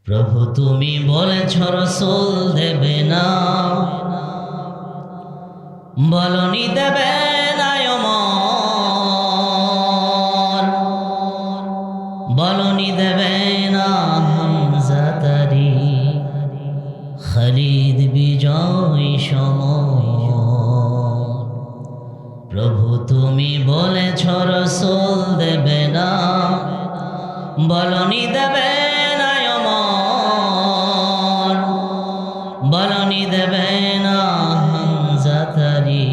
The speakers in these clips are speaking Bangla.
প্রভু তুমি বলেছ রাসূল দেবে না, বলনি দেবে না ওমর, বলনি দেবে না হামজা তারি, খালিদ বিজয় সমর। প্রভু তুমি বলেছ রাসূল দেবে না, বলনি দেবে না ওমর, বলনি দেবে না হামজা তারি,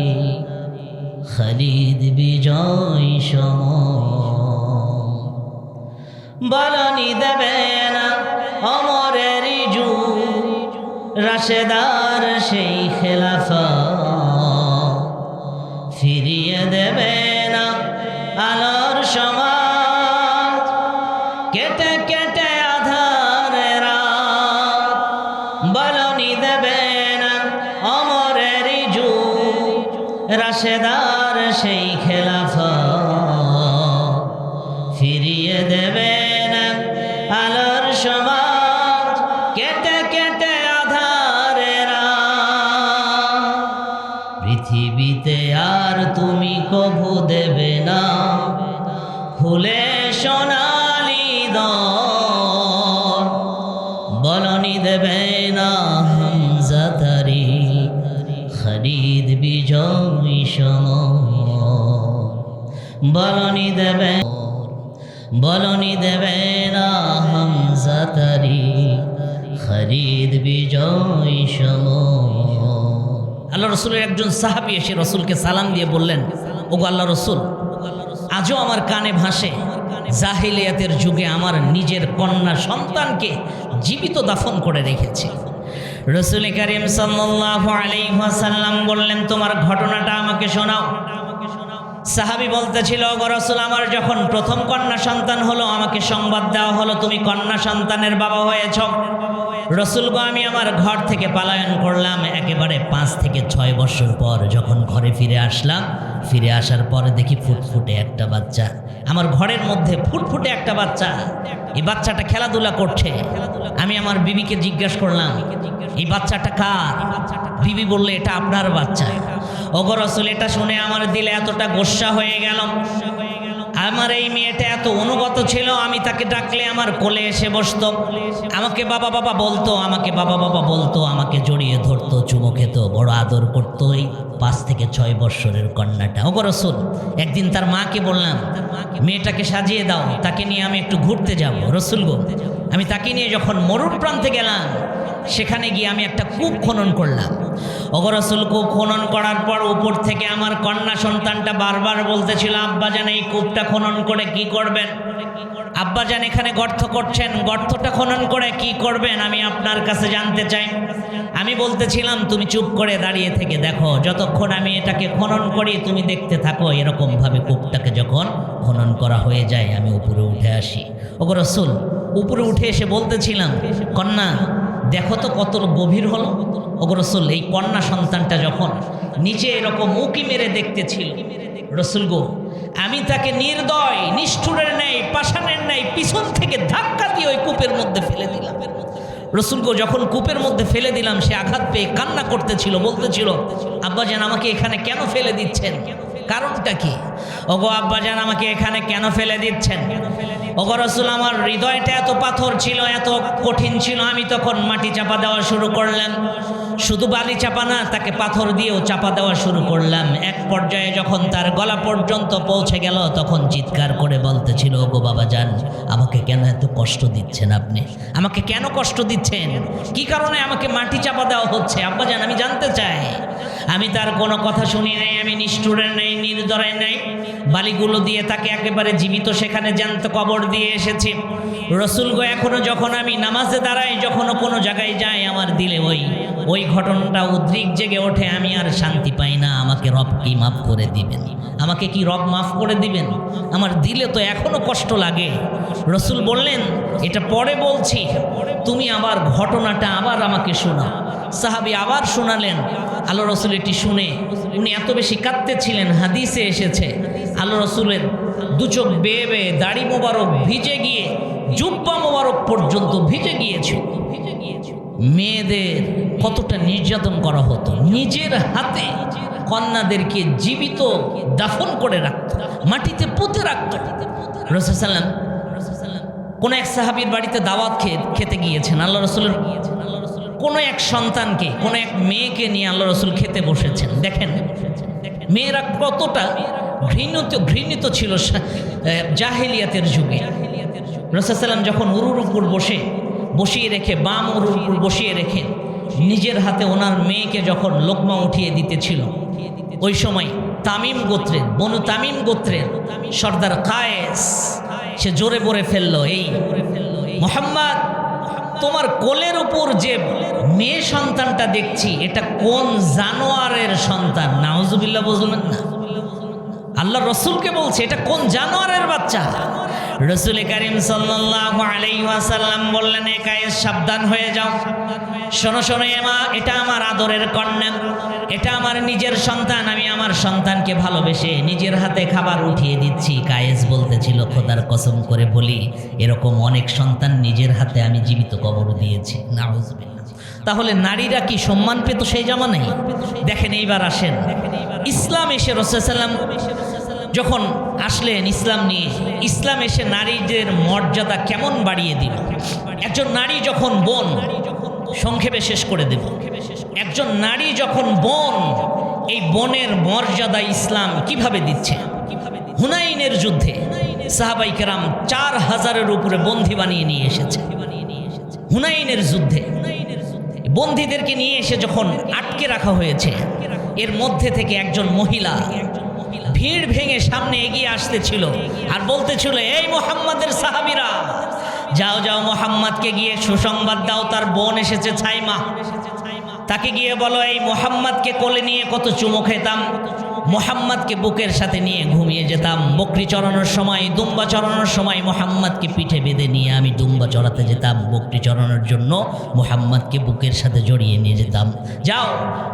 খালিদ বিজয় সমর। বলনি দেবে না ওমরের যুগ, রাশেদার সেই খেলাফা, ফিরিয়ে দেবে না আলোর সমাজ, কেটে কেটে আধারে রাত। বলনি দেবে না ওমরের যুগ, রাশেদার সেই খেলাফা, ফিরিয়ে দেবে না আলোর সমাজ, কেটে কেটে আধারে রাত। পৃথিবীতে আর তুমি কভু দেবে না খুলে সোনালি দর, বলনি দেবে না হামজা তারি, খালিদ বিজয় সমর। বলনি দেবে, বলনি দেবে না হামজা তারি, খালিদ বিজয় সমর। আল্লাহ রসুলের একজন সাহাবী এসে রসুলকে সালাম দিয়ে বললেন, ওগো আল্লাহ রসুল, আজও আমার কানে ভাসে জাহিলিয়াতের যুগে আমার নিজের কন্যা সন্তানকে জীবিত দাফন করে রেখেছে। রসুল করিম সাল্লাল্লাহু আলাইহি ওয়াসাল্লাম বললেন, তোমার ঘটনাটা আমাকে শোনাও। সাহাবী বলতেছিল, ওগো রাসূল, আমার যখন প্রথম কন্যা সন্তান হলো আমাকে সংবাদ দেওয়া হলো তুমি কন্যা সন্তানের বাবা হয়েছ। রসুল গো, আমি আমার ঘর থেকে পলায়ন করলাম একেবারে 5 থেকে 6 বছর পর। যখন ঘরে ফিরে আসলাম, ফিরে আসার পরে দেখি ফুটফুটে একটা বাচ্চা আমার ঘরের মধ্যে, ফুটফুটে একটা বাচ্চা। এই বাচ্চাটা খেলাধুলা করছে। আমি আমার বিবিকে জিজ্ঞাসা করলাম, এই বাচ্চাটা কার? বিবি বললে, এটা আপনার বাচ্চা। ওগো রাসূল, এটা শুনে আমার দিলে এতটা গোস্সা হয়ে গেল। আমার এই মেয়েটা এত অনুগত ছিল, আমি তাকে ডাকলে আমার কোলে এসে বসতো, আমাকে বাবা বাবা বলতো, আমাকে বাবা বাবা বলতো, আমাকে জড়িয়ে ধরতো, চুমো খেত, বড় আদর করতো। এই 5 থেকে 6 বৎসরের কন্যাটা। ওগো রাসূল, একদিন তার মাকে বললাম, মেয়েটাকে সাজিয়ে দাও, তাকে নিয়ে আমি একটু ঘুরতে যাব। রাসূল গো, আমি তাকে নিয়ে যখন মরুর প্রান্তে গেলাম, সেখানে গিয়ে আমি একটা কূপ খনন করলাম। ওগো রাসূল, কূপ খনন করার পর উপর থেকে আমার কন্যা সন্তানটা বারবার বলতেছিল, আব্বাজান এই কূপটা খনন করে কি করবেন? আব্বাজান এখানে গর্ত করছেন, গর্তটা খনন করে কি করবেন? আমি আপনার কাছে জানতে চাই। আমি বলতেছিলাম, তুমি চুপ করে দাঁড়িয়ে থেকে দেখো, যতক্ষণ আমি এটাকে খনন করি তুমি দেখতে থাকো। এরকমভাবে কূপটাকে যখন খনন করা হয়ে যায় আমি উপরে উঠে আসি। ওগো রাসূল, উপরে উঠে এসে বলতেছিলাম, কন্যা দেখো তো কত গভীর হলো। ওগো রাসূল, এই কন্যা সন্তানটা যখন নিচে এরকম উঁকি মেরে দেখতেছিল, রাসূল গো, আমি তাকে নির্দয় নিষ্ঠুরের ন্যায়, পাষাণের ন্যায় পিছন থেকে ধাক্কা দিয়ে ওই কূপের মধ্যে ফেলে দিলাম। রাসূল গো, যখন কূপের মধ্যে ফেলে দিলাম, সে আঘাত পেয়ে কান্না করতেছিল, বলতেছিল, আব্বাজান আমাকে এখানে কেন ফেলে দিচ্ছেন? কারণটা কি? ওগো আব্বাজান, আমাকে এখানে কেন ফেলে দিচ্ছেন? ওগো রাসূল, আমার হৃদয়টা এত পাথর ছিল, এত কঠিন ছিল, আমি তখন মাটি চাপা দেওয়া শুরু করলাম। শুধু বালি চাপা না, তাকে পাথর দিয়েও চাপা দেওয়া শুরু করলাম। এক পর্যায়ে যখন তার গলা পর্যন্ত পৌঁছে গেল, তখন চিৎকার করে বলতেছিল, ওগো বাবাজান, আমাকে কেন এত কষ্ট দিচ্ছেন? আপনি আমাকে কেন কষ্ট দিচ্ছেন? কি কারণে আমাকে মাটি চাপা দেওয়া হচ্ছে? আব্বাজান, আমি জানতে চাই। আমি তার কোনো কথা শুনি নাই, আমি নিষ্ঠুরের নেই, নির্দয়ের নেই, বালিগুলো দিয়ে তাকে একেবারে জীবিত সেখানে জ্যান্ত কবর দিয়ে এসেছি। রাসূল গো, এখনো যখন আমি নামাজে দাঁড়াই, যখনও কোনো জায়গায় যাই, আমার দিলে ওই ঘটনাটা উদ্রিক জেগে ওঠে, আমি আর শান্তি পাই না। আমাকে রব কি মাফ করে দিবেন? আমাকে কি রব মাফ করে দিবেন? আমার দিলে তো এখনো কষ্ট লাগে। রাসূল বললেন, এটা পরে বলছি, তুমি আবার ঘটনাটা আবার আমাকে শোনাও। সাহাবী আবার শোনালেন। আল্লাহ রাসূল এটি শুনে উনি এত বেশি কাঁদতেছিলেন, হাদিসে এসেছে আল্লাহ রাসূলের দু চোখ বেয়ে বেয়ে দাড়ি মোবারক ভিজে গিয়ে জুব্বা মোবারক পর্যন্ত ভিজে গিয়েছিল। মেয়েদের কতটা নির্যাতন করা হতো, নিজের হাতে কন্যাদেরকে জীবিত দাফন করে রাখত, মাটিতে পুঁতে রাখত। রাসূল সাল্লাল্লাহু আলাইহি ওয়াসাল্লাম কোন এক সাহাবীর বাড়িতে দাওয়াত খেতে গিয়েছেন। আল্লাহ রাসূলের কোন এক সন্তানকে, কোন এক মেয়েকে নিয়ে আল্লাহ রাসূল খেতে বসেছেন। দেখেন মেয়েরা কতটা ঘৃণিত ছিল জাহেলিয়াতের যুগে। রাসূল সাল্লাল্লাহু আলাইহি ওয়াসাল্লাম যখন উরুর উপর বসিয়ে রেখে, বাম উরুর উপর বসিয়ে রেখে নিজের হাতে ওনার মেয়েকে যখন লোকমা উঠিয়ে দিতেছিল, ওই সময় তামিম গোত্রের, বনু তামিম গোত্রের সর্দার কায়েস সে জোরে বলে ফেলল, এই মুহাম্মদ, তোমার কোলের উপর যে মেয়ে সন্তানটা দেখছি এটা কোন জানোয়ারের সন্তান? নাউজুবিল্লাহ বললেন না, আল্লাহ রসুলকে বলছে এটা কোন জানোয়ারের বাচ্চা? রসুল করিম সাল্লাল্লাহু আলাইহি ওয়াসাল্লাম বললেন, এ কায়েস সাবধান হয়ে যাও, শোনো শোনো এমা, এটা আমার আদরের কন্যা, এটা আমার নিজের সন্তান, আমি আমার সন্তানকে ভালোবেসে নিজের হাতে খাবার উঠিয়ে দিচ্ছি। কায়েস বলতেছিল, খোদার কসম করে বলি এরকম অনেক সন্তান নিজের হাতে আমি জীবিত কবর দিয়েছি। নাউজুবিল্লাহ। তাহলে নারীরা কি সম্মান পেত সেই জামানায়? দেখেন এইবার আসেন, ইসলাম এসে রাসূল সাল্লাল্লাহু আলাইহি ওয়াসাল্লাম যখন আসলেন ইসলাম নিয়ে, ইসলাম এসে নারীদের মর্যাদা কেমন বাড়িয়ে দিল। একজন নারী যখন বোন, সংক্ষেপে শেষ করে দেব, একজন নারী যখন বোন, এই বোনের মর্যাদা ইসলাম কিভাবে দিচ্ছে। হুনাইনের যুদ্ধে সাহাবাই কেরাম 4000-এর উপরে বন্দী বানিয়ে নিয়ে এসেছে। হুনাইনের যুদ্ধে বন্দীদেরকে নিয়ে এসে যখন আটকে রাখা হয়েছে, এর মধ্যে থেকে একজন মহিলা ভিড় ভেঙে সামনে এগিয়ে আসতেছিল আর বলতেছিল, এই মুহাম্মাদের সাহাবীরা, যাও যাও মুহাম্মাদকে গিয়ে সুসংবাদ দাও, তার বোন এসেছে ছাইমা, তাকে গিয়ে বলো এই মুহাম্মাদকে কোলে নিয়ে কত চুমু খেতাম, মুহাম্মাদকে বুকের সাথে নিয়ে ঘুমিয়ে যেতাম, বকরি চড়ানোর সময়, দুম্বা চড়ানোর সময় মুহাম্মাদকে পিঠে বেঁধে নিয়ে আমি দুম্বা চড়াতে যেতাম, বকরি চড়ানোর জন্য মুহাম্মাদকে বুকের সাথে জড়িয়ে নিয়ে যেতাম। যাও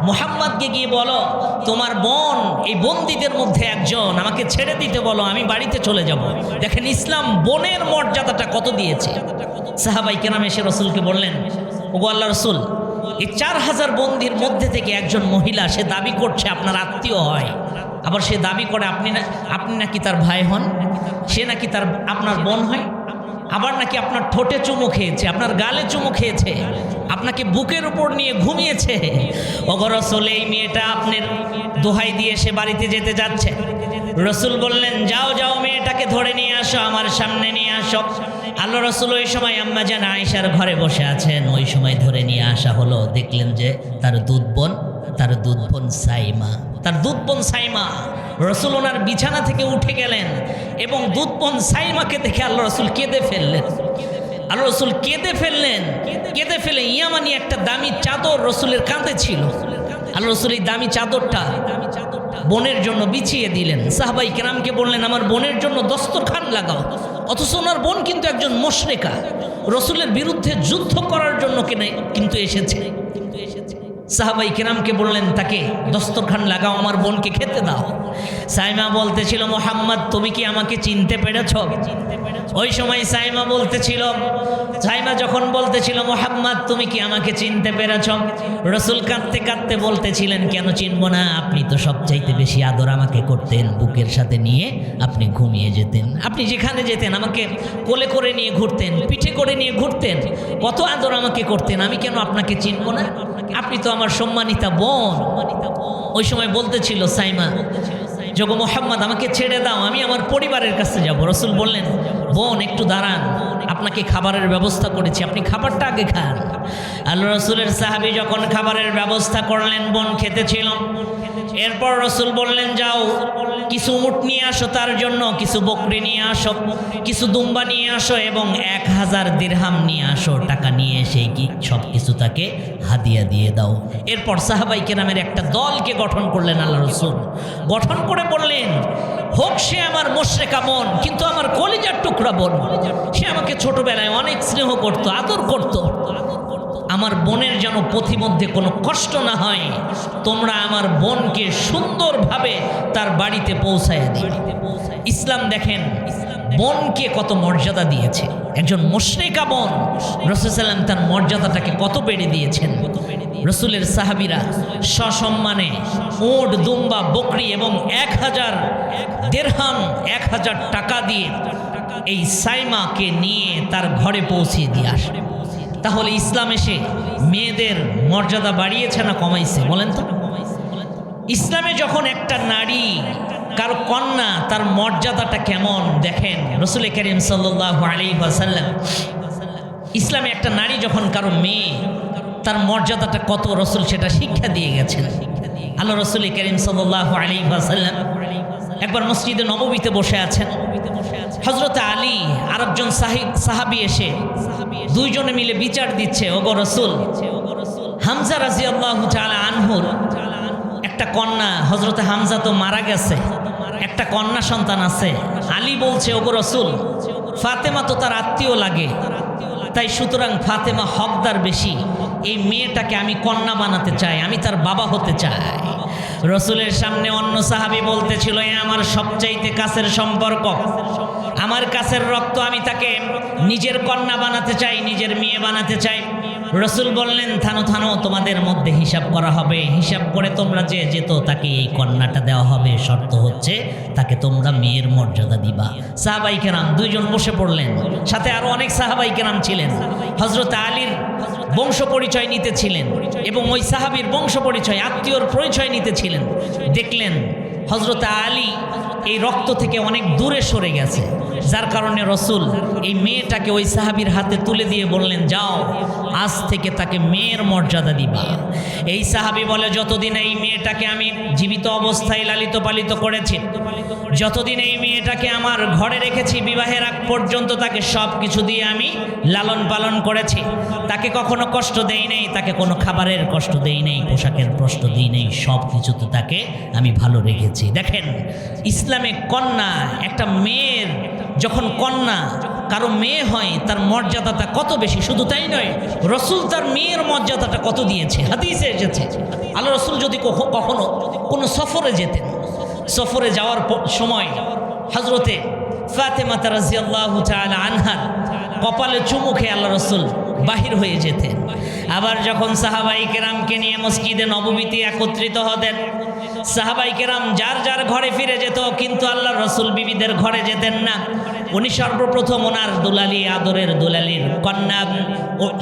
মুহাম্মাদকে গিয়ে বলো তোমার বোন এই বন্দীদের মধ্যে একজন, আমাকে ছেড়ে দিতে বলো, আমি বাড়িতে চলে যাব। দেখেন ইসলাম বোনের মর্যাদাটা কত দিয়েছে। সাহাবাই কেরাম এসে রসুলকে বললেন, ওগো আল্লাহ রসুল, এই 4000 বন্দির মধ্যে থেকে একজন মহিলা, সে দাবি করছে আপনার আত্মীয় হয়, আবার সে দাবি করে আপনি নাকি তার ভাই হন, সে নাকি আপনার বোন হয়, আবার নাকি আপনার ঠোঁটে চুমু খেয়েছে, আপনার গালে চুমু খেয়েছে, আপনাকে বুকের উপর নিয়ে ঘুমিয়েছে। ওগো রাসূল, এই মেয়েটা আপনার দোহাই দিয়ে সে বাড়িতে যেতে যাচ্ছে। রসুল বললেন, যাও যাও মেয়েটাকে ধরে নিয়ে আসো, আমার সামনে নিয়ে আসো। আল্লাহ রসুল ওই সময় আম্মা জান আয়েশার ঘরে বসে আছেন, ওই সময় ধরে নিয়ে আসা হলো। দেখলেন যে তার দুধ বোন সাইমা, রসুল ওনার বিছানা থেকে উঠে গেলেন এবং দুধ বোন সাইমাকে দেখে আল্লাহ রসুল কেঁদে ফেললেন। কেঁদে ফেলে ইয়ামানি একটা দামি চাদর রসুলের কাঁধে ছিল। আল্লাহ রসুল এই দামি চাদরটা বোনের জন্য বিছিয়ে দিলেন। সাহাবাই কেরামকে বললেন, আমার বোনের জন্য দস্তরখান লাগাও। অথচ ওনার বোন কিন্তু একজন মুশরিকা, রসুলের বিরুদ্ধে যুদ্ধ করার জন্য কিন্তু এসেছে। সাহাবাই কেরামকে বললেন, তাকে দস্তরখান লাগাও, আমার বোনকে খেতে দাও। সাইমা বলতেছিল, মুহাম্মদ তুমি কি আমাকে চিনতে পেরেছ? ওই সময় সাইমা যখন বলতেছিল, মুহাম্মদ তুমি কি আমাকে চিনতে পেরেছ, রসুল কাঁদতে কাঁদতে বলতেছিলেন, কেন চিনব না, আপনি তো সবচাইতে বেশি আদর আমাকে করতেন, বুকের সাথে নিয়ে আপনি ঘুমিয়ে যেতেন, আপনি যেখানে যেতেন আমাকে কোলে করে নিয়ে ঘুরতেন, পিঠে করে নিয়ে ঘুরতেন, কত আদর আমাকে করতেন, আমি কেন আপনাকে চিনব না, আপনি তো আমার সম্মানিতা বোন। ওই সময় বলতেছিল সাইমা, যোগ মুহাম্মদ আমাকে ছেড়ে দাও, আমি আমার পরিবারের কাছে যাব। রসুল বললেন, বোন একটু দাঁড়ান, আপনাকে খাবারের ব্যবস্থা করেছি, আপনি খাবারটা আগে খান। আল্লাহ রসুলের সাহাবী যখন খাবারের ব্যবস্থা করলেন, বোন খেতেছিল। এরপর রসুল বললেন, যাও কিছু উট নিয়ে আসো তার জন্য, কিছু বকরি নিয়ে আসো, কিছু দুম্বা নিয়ে আসো এবং 1000 দিরহাম নিয়ে আসো, টাকা নিয়ে এসে কি সব কিছু তাকে হাদিয়া দিয়ে দাও। এরপর সাহাবাই কেরামের একটা দলকে গঠন করলেন আল্লাহ রসুল, গঠন করে বললেন, হোক সে আমার মুশরিকা বোন, কিন্তু আমার কলিজার টুকরা বোন, সে আমাকে ছোটবেলায় অনেক স্নেহ করত, আদর করত, আমার বোনের যেন পথিমধ্যে কোনো কষ্ট না হয়, তোমরা আমার বোনকে সুন্দরভাবে তার বাড়িতে পৌঁছায় দিও। ইসলাম দেখেন বোনকে কত মর্যাদা দিয়েছে। একজন মুশরিকা বোন রাসূল সাল্লাল্লাহু তার মর্যাদাটাকে কত বেড়ে দিয়েছেন। রাসূলের সাহাবীরা সসম্মানে উট, দুম্বা, বকরি এবং 1000 দিরহাম 1000 টাকা দিয়ে এই সাইমাকে নিয়ে তার ঘরে পৌঁছিয়ে দিয়ে আসে। তাহলে ইসলাম এসে মেয়েদের মর্যাদা বাড়িয়েছে না কমাইছে বলেন তো? ইসলামে যখন একটা নারী কারো কন্যা তার মর্যাদাটা কেমন দেখেন। রাসূল করিম সাল্লাল্লাহু আলাইহি ওয়াসাল্লাম ইসলামে একটা নারী যখন কারো মেয়ে তার মর্যাদাটা কত রাসূল সেটা শিক্ষা দিয়ে গেছেন। আল্লাহ রাসূল করিম সাল্লাল্লাহু আলাইহি ওয়াসাল্লাম একবার মসজিদে নববীতে বসে আছেন। হযরত আলী আর একজন সাহাবী এসে দুইজনে মিলে বিচার দিচ্ছে, ওগো রাসূল, হামজা রাদিয়াল্লাহু তাআলা আনহুর একটা কন্যা, হযরত হামজা তো মারা গেছে, একটা কন্যা সন্তান আছে। আলী বলছে, ওগো রাসূল, ফাতেমা তো তার আত্মীয় লাগে, তাই সুতরাং ফাতেমা হকদার বেশি, এই মেয়েটাকে আমি কন্যা বানাতে চাই, আমি তার বাবা হতে চাই। রাসূলের সামনে অন্য সাহাবী বলতেছিল, এ আমার সবচাইতে কাছের সম্পর্ক, আমার কাছের রক্ত, আমি তাকে নিজের কন্যা বানাতে চাই, নিজের মেয়ে বানাতে চাই। রাসূল বললেন, থানো থানো, তোমাদের মধ্যে হিসাব করা হবে, হিসাব করে তোমরা যে যেত তাকে এই কন্যাটা দেওয়া হবে, শর্ত হচ্ছে তাকে তোমরা মেয়ের মর্যাদা দিবা। সাহাবাই কেরাম দুইজন বসে পড়লেন, সাথে আরো অনেক সাহাবাই কেরাম ছিলেন। হযরত আলীর বংশ পরিচয় নিতে ছিলেন এবং ওই সাহাবীর বংশ পরিচয়, আত্মীয়র পরিচয় নিতে ছিলেন। দেখলেন হযরত আলী এই রক্ত থেকে অনেক দূরে সরে গেছে, যার কারণে রাসূল এই মেয়েটাকে ওই সাহাবীর হাতে তুলে দিয়ে বললেন, যাও, আজ থেকে তাকে মেয়ের মর্যাদা দিবা। এই সাহাবী বলে, যতদিন এই মেয়েটাকে আমি জীবিত অবস্থায় লালিত পালিত করেছি, যতদিন এই মেয়েটাকে আমার ঘরে রেখেছি, বিবাহের আগ পর্যন্ত তাকে সব কিছু দিয়ে আমি লালন পালন করেছি, তাকে কখনো কষ্ট দেই নাই, তাকে কোনো খাবারের কষ্ট দেই নাই, পোশাকের কষ্ট দিই নাই, সব কিছুতে তাকে আমি ভালো রেখেছি। দেখেন ইসলামে কন্যা, একটা মেয়ের যখন কন্যা কারো মেয়ে হয় তার মর্যাদাটা কত বেশি। শুধু তাই নয়, রাসূল তার মেয়ের মর্যাদাটা কত দিয়েছে, হাদিসে এসেছে। আল্লাহ রাসূল যদি কখনো কোনো সফরে যেতেন, সফরে যাওয়ার সময় হযরতে ফাতেমা রাদিয়াল্লাহু তাআলা আনহার কপালে চুমু খেয়ে আল্লাহ রাসূল বাহির হয়ে যেতেন। আবার যখন সাহাবাই কেরামকে নিয়ে মসজিদে নববীতে একত্রিত হতেন, সাহাবাই কেরাম যার যার ঘরে ফিরে যেত, কিন্তু আল্লাহ রাসূল বিবিদের ঘরে যেতেন না। উনি সর্বপ্রথম ওনার দুলালি, আদরের দুলালির কন্যা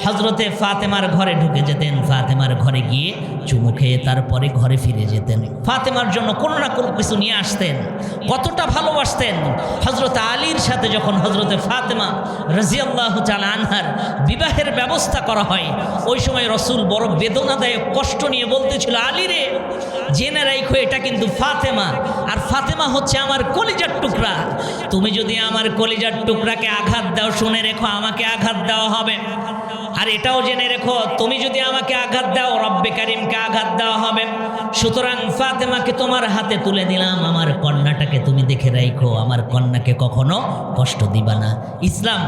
হযরতে ফাতেমার ঘরে ঢুকে যেতেন, ফাতেমার ঘরে গিয়ে চুমু খেয়ে তারপরে ঘরে ফিরে যেতেন। ফাতেমার জন্য কোনো না কোনো কিছু নিয়ে আসতেন, কতটা ভালোবাসতেন। হযরত আলীর সাথে যখন হযরতে ফাতেমা রাদিয়াল্লাহু তাআলা আনহার বিবাহের ব্যবস্থা করা হয়, ওই সময় রাসূল বড় বেদনাদায়ক কষ্ট নিয়ে বলতেছিল, আলী রে, জেনে রাখো এটা কিন্তু ফাতেমা, আর ফাতেমা হচ্ছে আমার কলিজার টুকরা, তুমি যদি আমার কলিজার টুকরাকে আঘাত দাও, শুনে রেখো আমাকে আঘাত দেওয়া হবে। আর এটাও জেনে রেখো, তুমি যদি আমাকে আঘাত দাও, রব্বে কারিমকে আঘাত দেওয়া হবে। সুতরাং ফাতেমাকে তোমার হাতে তুলে দিলাম, আমার কন্যাটাকে তুমি দেখে রাখো, আমার কন্যাকে কখনো কষ্ট দিবা না। ইসলাম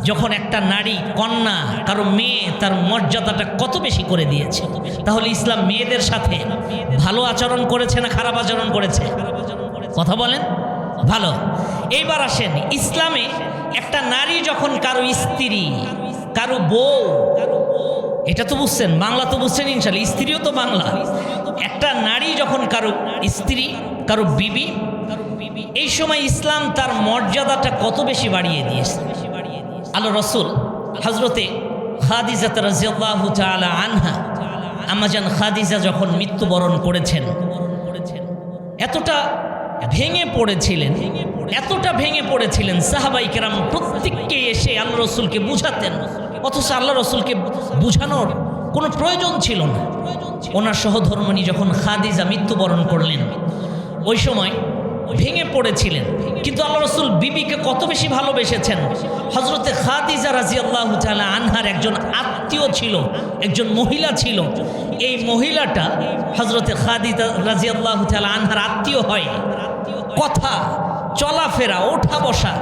যখন একটা নারী কন্যা কারো মেয়ে তার মর্যাদাটা কত বেশি করে দিয়েছে, তাহলে ইসলাম মেয়েদের সাথে ভালো আচরণ করেছে না খারাপ আচরণ করেছে? কথা বলেন। ভালো। এইবার আসেন, ইসলামে একটা নারী যখন কারো স্ত্রী, কারো বউ, এটা তো বুঝছেন, বাংলা তো বুঝছেন ইনশাআল্লাহ, স্ত্রীও তো বাংলা। একটা নারী যখন কারো স্ত্রী, কারো বিবি, এই সময় ইসলাম তার মর্যাদাটা কত বেশি বাড়িয়ে দিয়েছে। আল্লাহ রাসূল হযরতে খাদিজা রাদিয়াল্লাহু তাআলা আনহা, আম্মাজান খাদিজা যখন মৃত্যুবরণ করেছেন, এতটা ভেঙে পড়েছিলেন, এতটা ভেঙে পড়েছিলেন, সাহাবাই কেরাম প্রত্যেককে এসে আল্লাহ রাসূলকে বুঝাতেন, অথচ আল্লাহ রাসূলকে বুঝানোর কোনো প্রয়োজন ছিল না। ওনার সহধর্মিণী যখন খাদিজা মৃত্যুবরণ করলেন, ওই সময় ভেঙে পড়েছিলেন, কিন্তু আল্লাহ রাসূল বিবিকে কত বেশি ভালোবেসেছেন। হযরতে খাদিজা রাদিয়াল্লাহু তাআলা আনহার একজন আত্মীয় ছিল, একজন মহিলা ছিল। এই মহিলাটা হযরতে খাদিজা রাদিয়াল্লাহু তাআলা আনহার আত্মীয় হয়। কথা, চলাফেরা, ওঠা বসা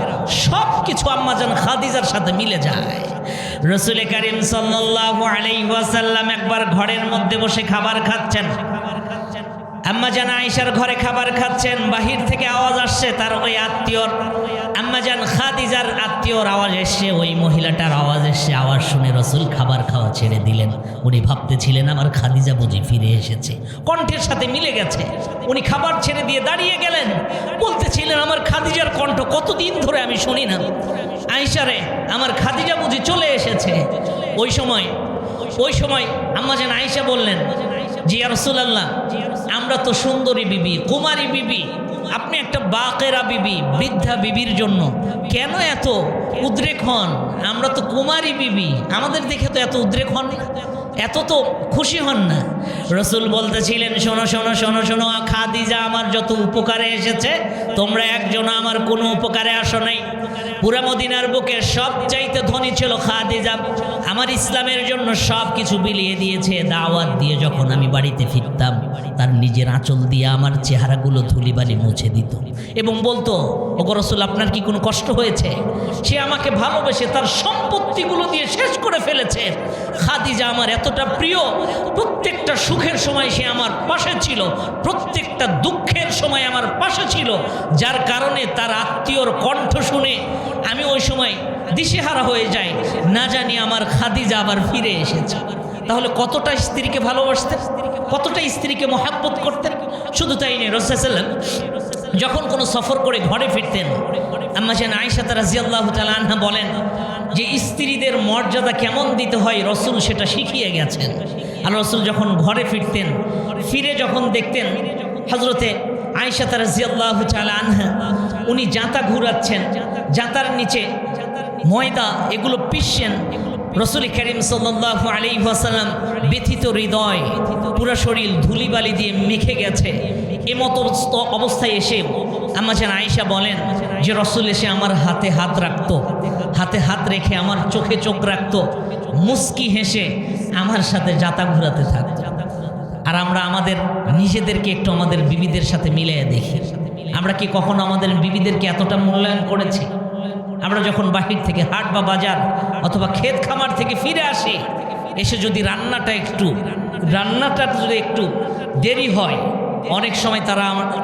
সব কিছু আম্মাজান খাদিজার সাথে মিলে যায়। রাসূল কারীম সাল্লাল্লাহু আলাইহি ওয়াসাল্লাম একবার ঘরের মধ্যে বসে খাবার খাচ্ছেন। আম্মাজান আয়েশার ঘরে খাবার খাচ্ছেন, বাহির থেকে আওয়াজ আসছে তার ওই আত্মীয়র, আম্মাজান খাদিজার আত্মীয়র আওয়াজ এসছে, ওই মহিলাটার আওয়াজ এসছে। আওয়াজ শুনে রাসূল খাবার খাওয়া ছেড়ে দিলেন। উনি ভাবতেছিলেন আমার খাদিজা বুঝি ফিরে এসেছে, কণ্ঠের সাথে মিলে গেছে। উনি খাবার ছেড়ে দিয়ে দাঁড়িয়ে গেলেন, বলতেছিলেন আমার খাদিজার কণ্ঠ কতদিন ধরে আমি শুনি না, আয়েশারে আমার খাদিজা বুঝি চলে এসেছে। ওই সময় আম্মাজান আয়েশা বললেন, জি ইয়া রাসূলুল্লাহ, আমরা তো সুন্দরী বিবি, কুমারী বিবি, আপনি একটা বাকেরা বিবি, বৃদ্ধা বিবির জন্য কেন এত উদ্রেক হন? আমরা তো কুমারী বিবি, আমাদের দেখে তো এত উদ্রেক হন না, এত তো খুশি হন না। রাসূল বলতেছিলেন, শোনো শোনো শোনো শোনো, খাদিজা আমার যত উপকারে এসেছে, তোমরা একজন আমার কোনো উপকারে আসো নাই। পুরা মদিনার বুকে সবচাইতে ধনী ছিল খাদিজা, আমার ইসলামের জন্য সব কিছু বিলিয়ে দিয়েছে। দাওয়াত দিয়ে যখন আমি বাড়িতে ফিরতাম, তার নিজের আঁচল দিয়ে আমার চেহারাগুলো ধুলিবালি মুছে দিত এবং বলতো, ওগো রাসূল আপনার কি কোনো কষ্ট হয়েছে? সে আমাকে ভালোবেসে তার সম্পত্তিগুলো দিয়ে শেষ করে ফেলেছে। খাদিজা আমার এতটা প্রিয়, প্রত্যেকটা সুখের সময় সে আমার পাশে ছিল, প্রত্যেকটা দুঃখের সময় আমার পাশে ছিল, যার কারণে তার আত্মীয়র কণ্ঠ শুনে আমি ওই সময় দিশেহারা হয়ে যাই, না জানি আমার খাদিজা আবার ফিরে এসেছে। তাহলে কতটা স্ত্রীকে ভালোবাসতেন, কতটা স্ত্রীকে মহাব্বত করতেন। শুধু তাই নয়, রাসূল সাল্লাল্লাহু আলাইহি ওয়াসাল্লাম যখন কোনো সফর করে ঘরে ফিরতেন, আম্মাজান আয়েশা রাদিয়াল্লাহু তাআলা আনহা বলেন যে স্ত্রীদের মর্যাদা কেমন দিতে হয় রাসূল সেটা শিখিয়ে গেছেন। আর রাসূল যখন ঘরে ফিরতেন, ফিরে যখন দেখতেন হযরতে আয়েশা রাদিয়াল্লাহু তাআলা আনহা উনি জাঁতা ঘুরাচ্ছেন, জাঁতার নিচে ময়দা এগুলো পিষছেন, রাসূল করিম সাল্লাল্লাহু আলাইহি ওয়াসাল্লাম ব্যথিত হৃদয়, পুরো শরীর ধুলিবালি দিয়ে মেখে গেছে। এমতো অবস্থায় এসে আম্মাজান আয়েশা বলেন যে রাসূল এসে আমার হাতে হাত রাখতো, হাতে হাত রেখে আমার চোখে চোখ রাখতো, মুস্কি হেসে আমার সাথে জাঁতা ঘুরাতে থাকতো। আর আমরা আমাদের নিজেদেরকে একটু আমাদের বিবিদের সাথে মিলিয়ে দেখি, আমরা কি কখনো আমাদের বিবিদেরকে এতটা মূল্যায়ন করেছি? আমরা যখন বাহির থেকে হাট বা বাজার অথবা ক্ষেত খামার থেকে ফিরে আসি, এসে যদি রান্নাটা যদি একটু দেরি হয়, অনেক সময়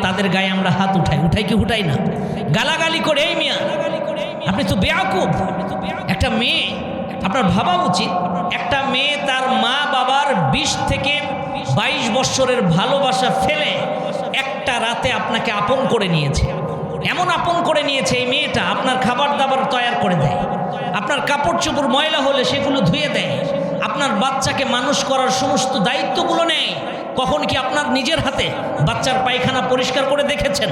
তাদের গায়ে আমরা হাত উঠাই কি উঠাই না, গালাগালি করে, এই মিয়া আপনি তো বেয়াকুব। একটা মেয়ে, আপনার ভাবা উচিত, একটা মেয়ে তার মা বাবার 20 থেকে 22 বছরের ভালোবাসা ফেলে একটা রাতে আপনাকে আপন করে নিয়েছে। এমন আপন করে নিয়েছে এই মেয়েটা, আপনার খাবার দাবার তৈরি করে দেয়, আপনার কাপড় চোপড় ময়লা হলে সেগুলো ধুয়ে দেয়, আপনার বাচ্চাকে মানুষ করার সমস্ত দায়িত্বগুলো নেয়। কখন কি আপনার নিজের হাতে বাচ্চার পায়খানা পরিষ্কার করে দেখেছেন?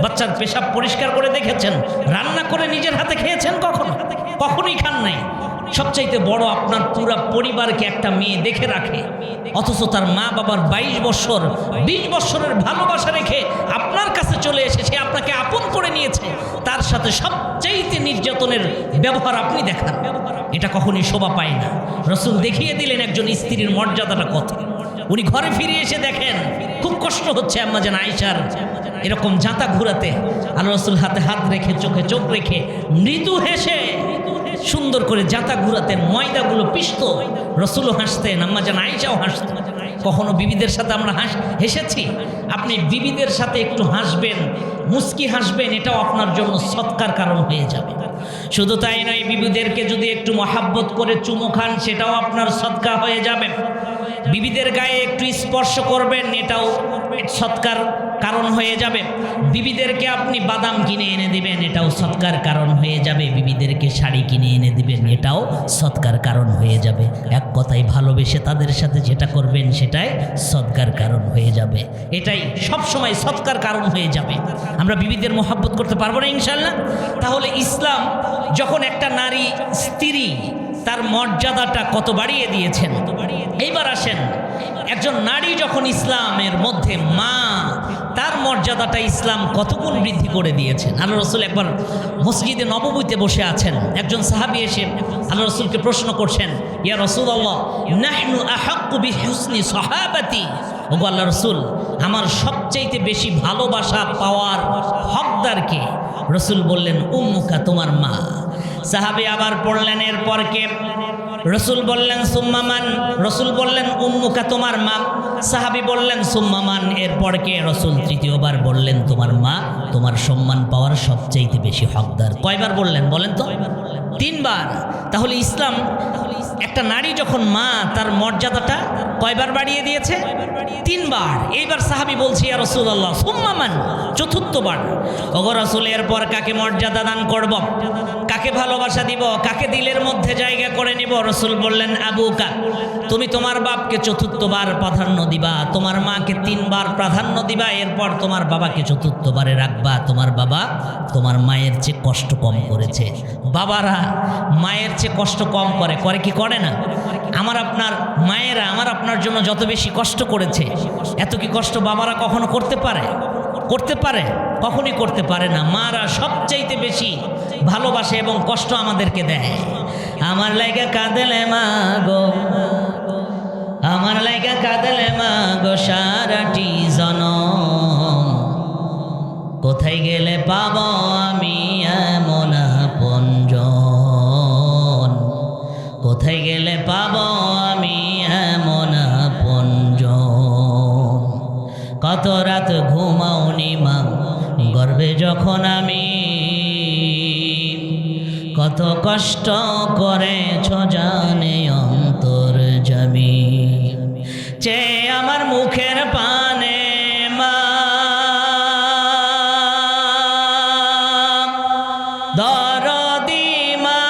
বাচ্চার পেশাব পরিষ্কার করে দেখেছেন? রান্না করে নিজের হাতে খেয়েছেন কখনো? কখনোই খান নাই। সবচাইতে বড়, আপনার পুরা পরিবারকে একটা মেয়ে দেখে রাখে, অথচ তার মা বাবার 22 বছর 20 বছরের ভালোবাসা রেখে আপনার কাছে চলে এসে সে আপনাকে আপন করে নিয়েছে, তার সাথে সবচাইতে নির্যাতনের ব্যবহার আপনি দেখান, এটা কখনই শোভা পায় না। রাসূল দেখিয়ে দিলেন একজন স্ত্রীর মর্যাদাটা কত। উনি ঘরে ফিরে এসে দেখেন খুব কষ্ট হচ্ছে আম্মাজান আয়েশার এরকম জাঁতা ঘুরাতে। আল্লাহ রাসূল হাতে হাত রেখে চোখে চোখ রেখে মৃদু হেসে সুন্দর করে জাঁতা ঘুরাতেন, ময়দাগুলো পিষত, রাসূলও হাসতেন, আম্মাজান আয়েশাও হাসতেন। কখনো বিবিদের সাথে আমরা হেসেছি? আপনি বিবিদের সাথে একটু হাসবেন, মুস্কি হাসবেন, এটাও আপনার জন্য সৎকার কারণ হয়ে যাবে। শুধু তাই নয়, বিবিদেরকে যদি একটু মহাব্বত করে চুমু খান, সেটাও আপনার সৎকার হয়ে যাবে। বিবিদের গায়ে একটু স্পর্শ করবেন, এটাও সৎকার কারণ হয়ে যাবে। বিবিদেরকে আপনি বাদাম কিনে এনে দিবেন, এটাও সৎকার কারণ হয়ে যাবে। বিবিদেরকে শাড়ি কিনে এনে দিবেন, এটাও সৎকার কারণ হয়ে যাবে। এক কথায় ভালোবেসে তাদের সাথে যেটা করবেন সেটাই সৎকার কারণ হয়ে যাবে। এটাই সব সময় সৎকার কারণ হয়ে যাবে। আমরা বিবিদের মহাব্বত করতে পারবো না ইনশাআল্লাহ? তাহলে ইসলাম যখন একটা নারী স্ত্রী, তার মর্যাদাটা কত বাড়িয়ে দিয়েছেন। এইবার আসেন, একজন নারী যখন ইসলামের মধ্যে মা, তার মর্যাদাটা ইসলাম কতগুণ বৃদ্ধি করে দিয়েছেন। আল্লাহ রাসূল একবার মসজিদে নববীতে বসে আছেন, একজন সাহাবী এসে আল্লাহ রাসূলকে প্রশ্ন করছেন, ইয়া রাসূলুল্লাহ, নাহনু আহাক্কু বিহুসনি সাহাবাতি। ওগো আল্লাহ রাসূল, আমার সবচাইতে বেশি ভালোবাসা পাওয়ার হকদার কে? রাসূল বললেন, উম্মুকা, তোমার মা। সাহাবী আবার পড়লেন, এরপর কে? রসুল বললেন সুম্মামান, রসুল বললেন উম্মুকা তোমার মা। সাহাবী বললেন সুম্মামান, এরপর কে? রসুল তৃতীয়বার বললেন তোমার মা তোমার সম্মান পাওয়ার সবচাইতে বেশি হকদার। কয়বার বললেন বলেন তো? 3 বার। তাহলে ইসলাম একটা নারী যখন মা তার মর্যাদাটা কয়বার বাড়িয়ে দিয়েছে? 3 বার। এইবার সাহাবী বলছি ইয়া রাসূলুল্লাহ সুম্মামান, চতুর্থবার। ওগো রাসূল এরপর কাকে মর্যাদা দান করব, কাকে ভালোবাসা দিব, কাকে দিলের মধ্যে জায়গা করে নিব? রসুল বললেন আবুকা, তুমি তোমার বাপকে চতুর্থবার প্রাধান্য দিবা, তোমার মাকে 3 বার প্রাধান্য দিবা, এরপর তোমার বাবাকে চতুর্থবারে রাখবা। তোমার বাবা তোমার মায়ের চেয়ে কষ্ট কম করেছে। বাবারা মায়ের চেয়ে কষ্ট কম করে, করে কি করে না? আমার আপনার মায়েরা আমার আপনার জন্য যত বেশি কষ্ট করেছে, এত কি কষ্ট বাবারা কখনো করতে পারে? করতে পারে? কখনই করতে পারে না। মারা সবচাইতে বেশি ভালোবাসে এবং কষ্ট আমাদেরকে দেয়। আমার লাইগা কাঁদেলে মা গো, আমার লাইগা কাঁদেলে মা গো সারাটি জনম, কোথায় গেলে পাব আমি এমন আপনজন, কোথায় গেলে পাব আমি এমন আপনজন। কত রাত ঘুমাওনি মা গর্বে যখন আমি, কত কষ্ট করেছ জানে অন্তর জামি, চে আমার মুখের পানে মা দরদি মা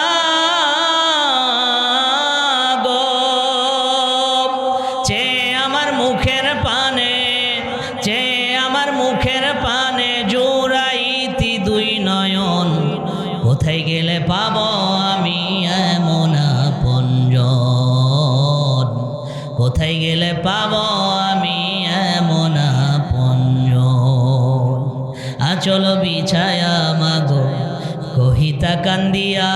গো, চে আমার মুখের পানে, চে আমার মুখের পানে জুড়াইতি 2 নয়ন, কোথায় গেলে পাব আমি এমন আপনজন, কোথায় গেলে পাব আমি এমন আপনজন। আচল বিছায়া মাগো কহিতা কান্দিয়া,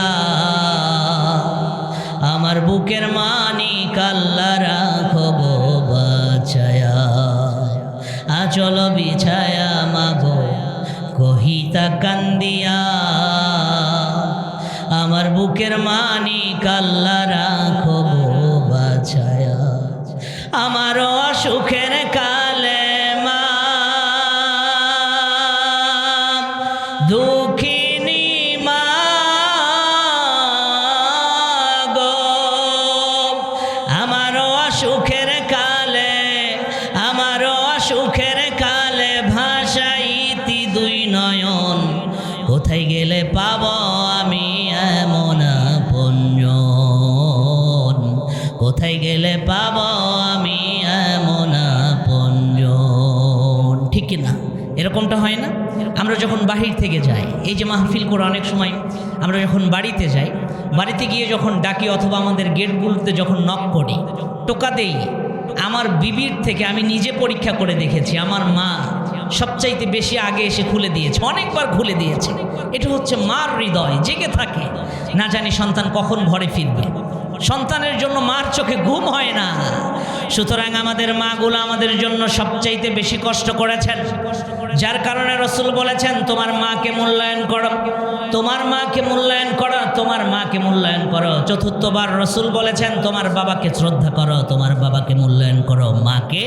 আমার বুকের মানি কাল্লা রাখো গো বাছায়া। আচল বিছায়া মাগো কহিতা কান্দিয়া, আমার বুকের মানি কাল্লা রাখো গো বাছায়া। আমার অসুখের কালে মা দুঃখিনী মা গো, আমার অসুখের কালে, আমার অসুখের কালে ভাষাইতি 2 নয়ন, কোথায় গেলে পাব আমি এমন আপনজন, কোথায় গেলে পাব আমি এমন আপনজন। ঠিক না? এরকমটা হয় না? আমরা যখন বাহির থেকে যাই, এই যে মাহফিল করে অনেক সময় আমরা যখন বাড়িতে যাই, বাড়িতে গিয়ে যখন ডাকি অথবা আমাদের গেটগুলোতে যখন নক করি, টোকা দেই, আমার বিবির থেকে আমি নিজে পরীক্ষা করে দেখেছি আমার মা সবচাইতে বেশি আগে এসে খুলে দিয়েছে, অনেকবার খুলে দিয়েছে। এটা হচ্ছে মার হৃদয় জেগে থাকে, না জানি সন্তান কখন ঘরে ফিরবে। সন্তানের জন্য মার চোখে ঘুম হয় না। সুতরাং আমাদের মাগুলো আমাদের জন্য সবচাইতে বেশি কষ্ট করেছেন, যার কারণে রসুল বলেছেন তোমার মাকে মূল্যায়ন করো, তোমার মাকে মূল্যায়ন করো, তোমার মাকে মূল্যায়ন করো। চতুর্থবার রসুল বলেছেন তোমার বাবাকে শ্রদ্ধা করো, তোমার বাবাকে মূল্যায়ন করো। মাকে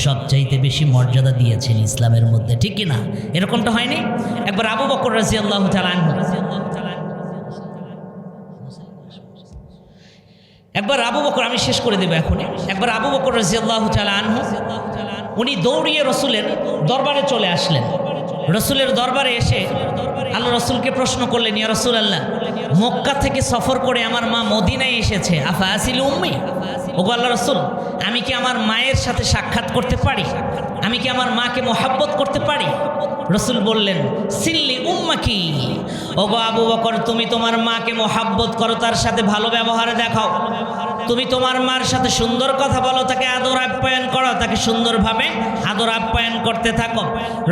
সবচাইতে বেশি মর্যাদা দিয়েছেন ইসলামের মধ্যে, ঠিক কি না? এরকমটা হয়নি? একবার আবু বকর রাদিয়াল্লাহু তাআলা আনহু, একবার আবু বকর, আমি শেষ করে দেব এখনই। একবার আবু বকর রাদিয়াল্লাহু তাআলা আনহু উনি দৌড়িয়ে রসুলের দরবারে চলে আসলেন। রসুলের দরবারে এসে আল্লাহ রসুলকে প্রশ্ন করলেন, ইয়া রাসূলুল্লাহ, মক্কা থেকে সফর করে আমার মা মদিনায় এসেছে, আফা আসিল উম্মি, ওগো আল্লাহ রসুল, আমি কি আমার মায়ের সাথে সাক্ষাৎ করতে পারি? আমি কি আমার মাকে মোহাব্বত করতে পারি? রসুল বললেন, সিল্লি উম্মাকি, ওগো আবু বকর, তুমি তোমার মাকে মোহাব্বত করো, তার সাথে ভালো ব্যবহার দেখাও। তুমি তোমার মার সাথে সুন্দর কথা বলো, তাকে আদর আপ্যায়ন করো, তাকে সুন্দরভাবে আদর আপ্যায়ন করতে থাকো।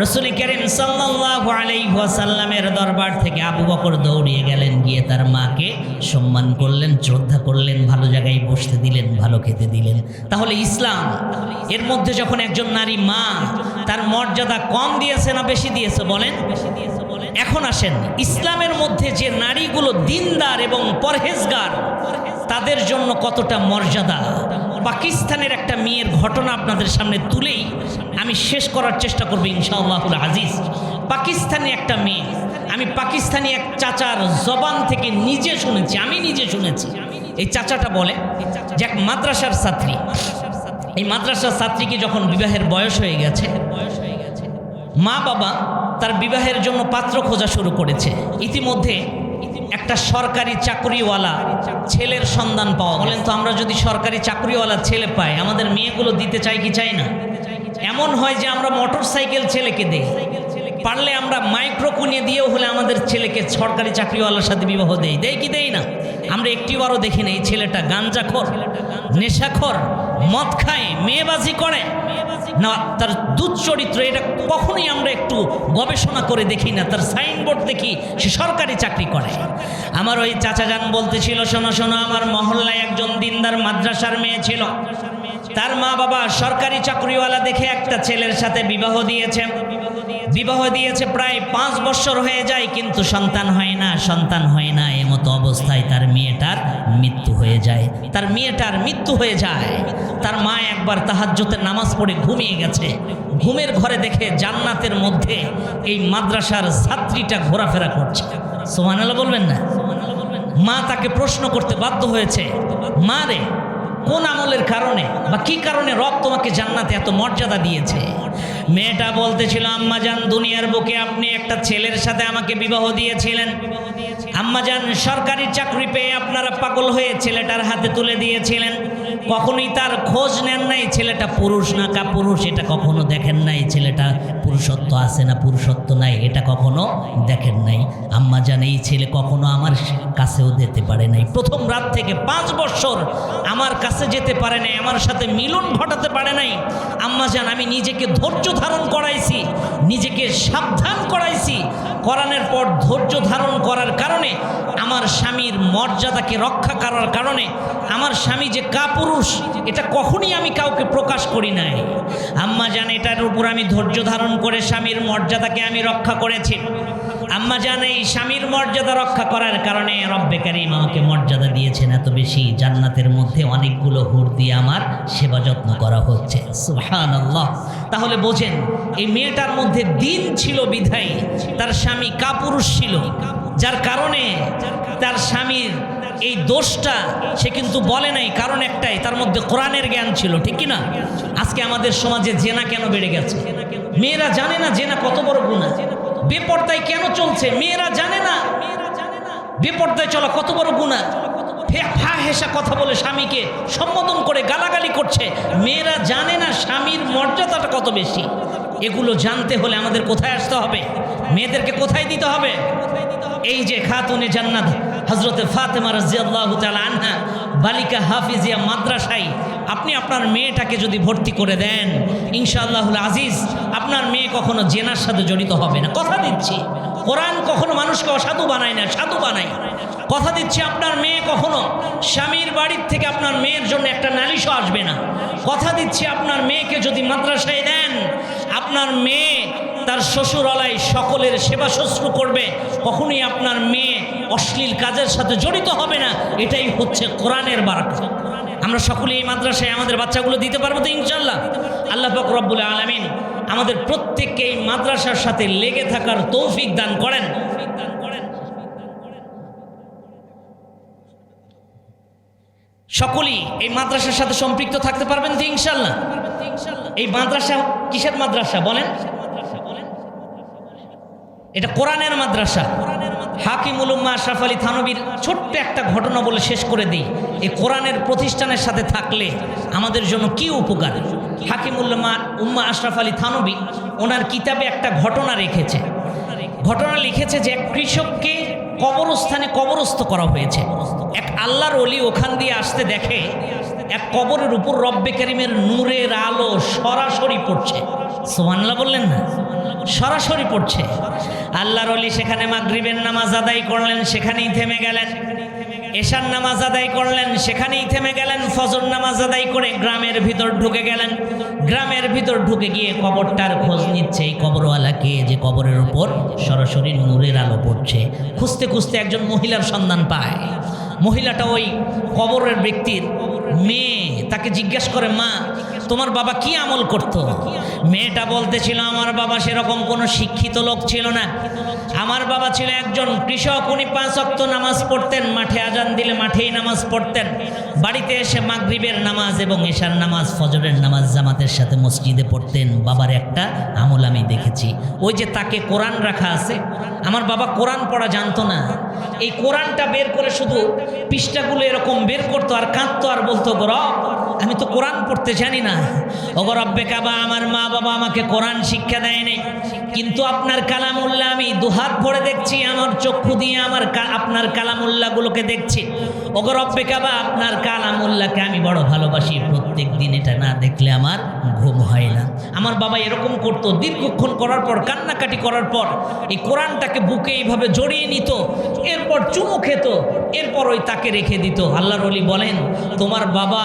রসুল করিম সাল্লাল্লাহু আলাইহি ওয়াসাল্লামের দরবার থেকে আবু বকর দৌড়িয়ে গেলেন, গিয়ে তার মাকে সম্মান করলেন, শ্রদ্ধা করলেন, ভালো জায়গায় বসতে দিলেন, ভালো খেতে দিলেন। তাহলে ইসলাম এর মধ্যে যখন একজন নারী মা, তার মর্যাদা কম দিয়েছে না বেশি দিয়েছে বলেন? এখন আসেন, ইসলামের মধ্যে যে নারীগুলো দিনদার এবং পরহেজগার, তাদের জন্য কতটা মর্যাদা। পাকিস্তানের একটা মেয়ের ঘটনা আপনাদের সামনে তুলেই আমি শেষ করার চেষ্টা করব ইনশাআল্লাহুল আজিজ। পাকিস্তানি একটা মেয়ে, আমি পাকিস্তানি এক চাচার জবান থেকে নিজে শুনেছি, আমি নিজে শুনেছি। এই চাচাটা বলে যে এক মাদ্রাসার ছাত্রী, এই মাদ্রাসার ছাত্রীকে যখন বিবাহের বয়স হয়ে গেছে, মা বাবা তার বিবাহের জন্য পাত্র খোঁজা শুরু করেছে। ইতিমধ্যে একটা সরকারি চাকরিওয়ালা ছেলের সন্ধান পাওয়া। বলেন তো, আমরা যদি সরকারি চাকরিওয়ালা ছেলে পাই, আমাদের মেয়েগুলো দিতে চাই কি চাই না? এমন হয় যে আমরা মোটর সাইকেল ছেলেকে দেই, পারলে আমরা মাইক্রোকুনে দিয়েও হলে আমাদের ছেলেকে সরকারি চাকরিওয়ালার সাথে বিবাহ দেই কি দেই না? আমরা একটিবারও দেখি না এই ছেলেটা গাঞ্জাখোর, নেশাখোর, মদ খায়, মেয়েবাজি করে না, তার দুশ্চরিত্র, এটা কখনোই আমরা একটু গবেষণা করে দেখি না। তার সাইনবোর্ড দেখি সে সরকারি চাকরি করে। আমার ওই চাচা যান বলতেছিল, শোনো শোনো, আমার মহল্লায় একজন দিনদার মাদ্রাসার মেয়ে ছিল, তার মা বাবা সরকারি চাকরিওয়ালা দেখে একটা ছেলের সাথে বিবাহ দিয়েছে। প্রায় 5 বছর হয়ে যায়, কিন্তু সন্তান হয় না। এমতো অবস্থায় তার মেয়েটার মৃত্যু হয়ে যায়। তার মা একবার তাহাজ্জুদের নামাজ পড়ে ঘুমিয়ে গেছে, ঘুমের ঘরে দেখে জান্নাতের মধ্যে এই মাদ্রাসার ছাত্রীটা ঘোরাফেরা করছে। সুবহানাল্লাহ বলবেন না? মা তাকে প্রশ্ন করতে বাধ্য হয়েছে, মা রে, কোন আমলের কারণে বা কি কারণে রব তোমাকে জান্নাতে এত মর্যাদা দিয়েছে? মেয়েটা বলতেছিল, আম্মাজান, দুনিয়ার বুকে আপনি একটা ছেলের সাথে আমাকে বিবাহ দিয়েছিলেন। আম্মাজান, সরকারি চাকরি পেয়ে আপনারা পাগল হয়ে ছেলেটার হাতে তুলে দিয়েছিলেন। কখনোই তার খোঁজ নেন নাই ছেলেটা পুরুষ না কাপুরুষ, এটা কখনো দেখেন নাই। ছেলেটা পুরুষত্ব আছে না পুরুষত্ব নাই, এটা কখনো দেখেন নাই। আম্মাজান, এই ছেলে কখনো আমার কাছেও যেতে পারে নাই। প্রথম রাত থেকে 5 বছর আমার কাছে যেতে পারে নাই, আমার সাথে মিলন ঘটাতে পারে নাই। আম্মাজান, আমি নিজেকে ধৈর্য ধারণ করাইছি, নিজেকে সাবধান করাইছি। করানোর পর ধৈর্য ধারণ করার কারণে, আমার স্বামীর মর্যাদাকে রক্ষা করার কারণে, আমার স্বামী যে কাপুরুষ এটা কখনই আমি কাউকে প্রকাশ করি নাই। আম্মাজান, এটার উপর আমি ধৈর্য ধারণ করে স্বামীর মর্যাদাকে আমি রক্ষা করেছি। আম্মাজান, এই স্বামীর মর্যাদা রক্ষা করার কারণে রব্বে কারীম আমাকে মর্যাদা দিয়েছেন এত বেশি। জান্নাতের মধ্যে অনেকগুলো হুর দিয়ে আমার সেবা যত্ন করা হচ্ছে। সুবহানাল্লাহ। তাহলে বোঝেন, এই মেয়েটার মধ্যে দিন ছিল বিধায় তার স্বামী কাপুরুষ ছিল, যার কারণে তার স্বামীর এই দোষটা সে কিন্তু বলে নাই। কারণ একটাই, তার মধ্যে কোরআনের জ্ঞান ছিল, ঠিক কি না? আজকে আমাদের সমাজে জেনা কেন বেড়ে গেছে? মেয়েরা জানে না জেনা কত বড় গুনাহ। বেপরদায় কেন চলছে? মেয়েরা জানে না বেপরদায় চলা কত বড় গুনাহ। ফাহেসা কথা বলে স্বামীকে সম্বোধন করে গালাগালি করছে। মেয়েরা জানে না স্বামীর মর্যাদাটা কত বেশি। এগুলো জানতে হলে আমাদের কোথায় আসতে হবে? মেয়েদেরকে কোথায় দিতে হবে? এই যে খাতুনে জান্নাত হযরতে ফাতেমা রাদিয়াল্লাহু তাআলা আনহা বালিকা হাফিজিয়া মাদ্রাসায় আপনি আপনার মেয়েটাকে যদি ভর্তি করে দেন, ইনশাআল্লাহুল আজিজ, আপনার মেয়ে কখনো জেনার সাথে জড়িত হবে না। কথা দিচ্ছি, কোরআন কখনো মানুষকে অসাধু বানায় না, সাধু বানায়। কথা দিচ্ছি, আপনার মেয়ে কখনো স্বামীর বাড়ির থেকে আপনার মেয়ের জন্য একটা নালিশও আসবে না। কথা দিচ্ছি, আপনার মেয়েকে যদি মাদ্রাসায় দেন, আপনার মেয়ে তার শ্বশুরালয় সকলের সেবা শুশ্রূষা করবে। কখনোই আপনার মেয়ে অশ্লীল কাজের সাথে জড়িত হবে না। এটাই হচ্ছে কোরআনের বারাকা। আমরা সকলে এই মাদ্রাসায় আমাদের বাচ্চাগুলো দিতে পারবো তো ইনশাআল্লাহ? আল্লাহ পাক রব্বুল আলামিন আমাদের প্রত্যেককে এই মাদ্রাসার সাথে লেগে থাকার তৌফিক দান করেন। সকলেই এই মাদ্রাসার সাথে সম্পৃক্ত থাকতে পারবেন তো ইনশাআল্লাহ? এই মাদ্রাসা কিসের মাদ্রাসা বলেন? এটা কোরআনের মাদ্রাসা। হাকিমুল উম্মাহ আশরাফ আলী থানবীর ছোট্ট একটা ঘটনা বলে শেষ করে দিই। এই কোরআনের প্রতিষ্ঠানের সাথে থাকলে আমাদের জন্য কি উপকার। হাকিমুল উম্মাহ আশরাফ আলী থানবী ওনার কিতাবে একটা ঘটনা লিখেছে যে এক কৃষককে কবরস্থানে কবরস্থ করা হয়েছে। এক আল্লাহর ওলি ওখান দিয়ে আসতে দেখে এক কবরের উপর রব্বে কারীমের নূরের আলো সরাসরি পড়ছে। সুবহানাল্লাহ বললেন না? সরাসরি পড়ছে। আল্লাহর ওলি সেখানে মাগরিবের নামাজ আদায় করলেন, সেখানেই থেমে গেলেন। এশার নামাজ আদায় করলেন, সেখানেই থেমে গেলেন। ফজর নামাজ আদায় করে গ্রামের ভিতর ঢুকে গেলেন। গ্রামের ভিতর ঢুকে গিয়ে কবরটার খোঁজ নিচ্ছে, এই কবরওয়ালাকে যে কবরের উপর সরাসরি নূরের আলো পড়ছে। খুঁজতে খুঁজতে একজন মহিলার সন্ধান পায়। মহিলাটা ওই কবরের ব্যক্তির মেয়ে, তাকে জিজ্ঞাসা করে, মা তোমার বাবা কি আমল করত? মেয়েটা বলতেছিল, আমার বাবা সেরকম কোনো শিক্ষিত লোক ছিল না, আমার বাবা ছিল একজন কৃষক, উনি 5 ওয়াক্ত নামাজ পড়তেন, মাঠে আজান দিলে মাঠেই নামাজ পড়তেন, বাড়িতে এসে মাগরিবের নামাজ এবং এশার নামাজ, ফজরের নামাজ জামাতের সাথে মসজিদে পড়তেন। বাবার একটা আমল আমি দেখেছি, ওই যে তাকে কোরআন রাখা আছে, আমার বাবা কোরআন পড়া জানতো না, এই কোরআনটা বের করে শুধু পৃষ্ঠাগুলো এরকম বের করতো আর কাঁদতো আর বলতো, রব আমি তো কোরআন পড়তে জানি না, ওগো রব্বে কাবা আমার মা বাবা আমাকে কোরআন শিক্ষা দেয়নি, কিন্তু আপনার কালামুল্লাহ আমি দুহাত ভরে দেখছি, আমার চক্ষু দিয়ে আপনার কালামুল্লাহগুলোকে দেখছি, ওগো রব্বে কাবা আপনার কালামুল্লাহকে আমি বড় ভালোবাসি, প্রত্যেক দিন এটা না দেখলে আমার ঘুম হয় না। আমার বাবা এরকম করতো, দীর্ঘক্ষণ করার পর, কান্নাকাটি করার পর এই কোরআনটাকে বুকে এইভাবে জড়িয়ে নিত, এরপর চুমু খেত, এরপর ওই তাকে রেখে দিত। আল্লাহর ওলি বলেন, তোমার বাবা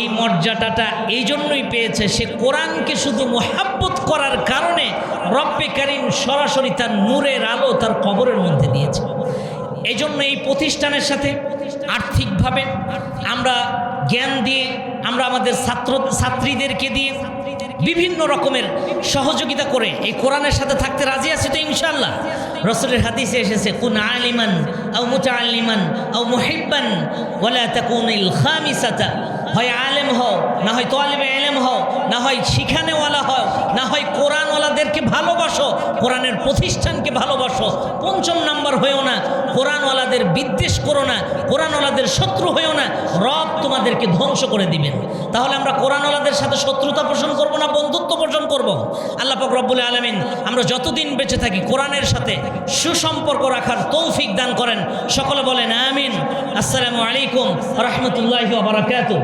এই মর্যাদাটা এই জন্যই পেয়েছে, সে কোরআনকে শুধু মোহাব্বত করার কারণে রব্বে কারীম সরাসরি তার নূরের আলো তার কবরের মধ্যে দিয়েছে। এই জন্য এই প্রতিষ্ঠানের সাথে আর্থিকভাবে আমরা জ্ঞান দিয়ে, আমরা আমাদের ছাত্রীদেরকে দিয়ে বিভিন্ন রকমের সহযোগিতা করে এই কোরআনের সাথে থাকতে রাজি আছি তো ইনশাআল্লাহ। রাসূলের হাদিসে এসেছে, কুন আলিমান আও মুতাআল্লিমান আও মুহিব্বান ওয়ালা তাকুনিল খামিসাতা, হয় আলেম হও, না হয় তালিবে ইলম হও, না হয় শিখানেওয়ালা হও, না হয় কোরআনওয়ালাদেরকে ভালোবাসো, কোরআনের প্রতিষ্ঠানকে ভালোবাসো। ৫ম নাম্বার হয়েও না, কোরআনওয়ালাদের বিদ্বেষ করো না, কোরআনওয়ালাদের শত্রু হয়েও না, রব তোমাদেরকে ধ্বংস করে দিবেন। তাহলে আমরা কোরআনওয়ালাদের সাথে শত্রুতা পোষণ করব না বন্ধুত্ব পোষণ করব? আল্লাহ পাক রব্বুল আলামিন আমরা যতদিন বেঁচে থাকি কোরআনের সাথে সুসম্পর্ক রাখার তৌফিক দান করেন। সকলে বলেন আমিন। আসসালামু আলাইকুম ওয়া রাহমাতুল্লাহি ওয়া বারাকাতুহু।